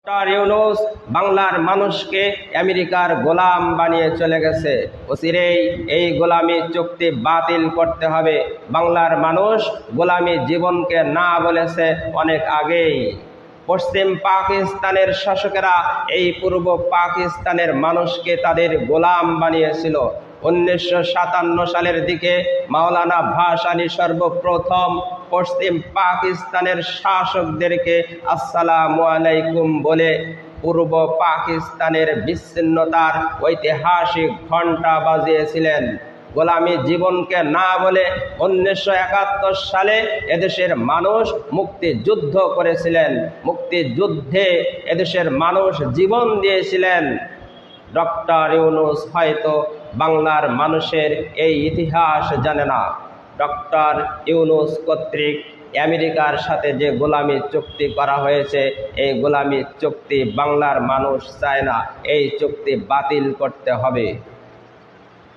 Doctor Yunus বাংলার মানুষকে আমেরিকার গোলাম বানিয়ে চলে গেছে। অচিরেই এই গোলামি চুক্তি বাতিল করতে হবে। বাংলার মানুষ গোলামি জীবনকে না বলেছে অনেক আগেই। পশ্চিম পাকিস্তানের শাসকেরা এই পূর্ব পাকিস্তানের মানুষকে তাদের গোলাম বানিয়েছিল। 1957 সালের দিকে মাওলানা ভাসানী সর্বপ্রথম পশ্চিম পাকিস্তানের শাসকদেরকে আসসালামু আলাইকুম বলে পূর্ব পাকিস্তানের বিচ্ছিন্নতার ঐতিহাসিক ঘণ্টা বাজিয়েছিলেন। গোলামি জীবনকে না বলে 1971 সালে এদেশের মানুষ মুক্তিযুদ্ধ করেছিলেন। মুক্তিযুদ্ধে এদেশের মানুষ জীবন দিয়েছিলেন। ডক্টর ইউনূস হয়তো বাংলার মানুষের এই ইতিহাস জানে না। ডক্টর ইউনূস কর্তৃক আমেরিকার সাথে যে গোলামি চুক্তি করা হয়েছে, এই গোলামি চুক্তি বাংলার মানুষ চায় না। এই চুক্তি বাতিল করতে হবে।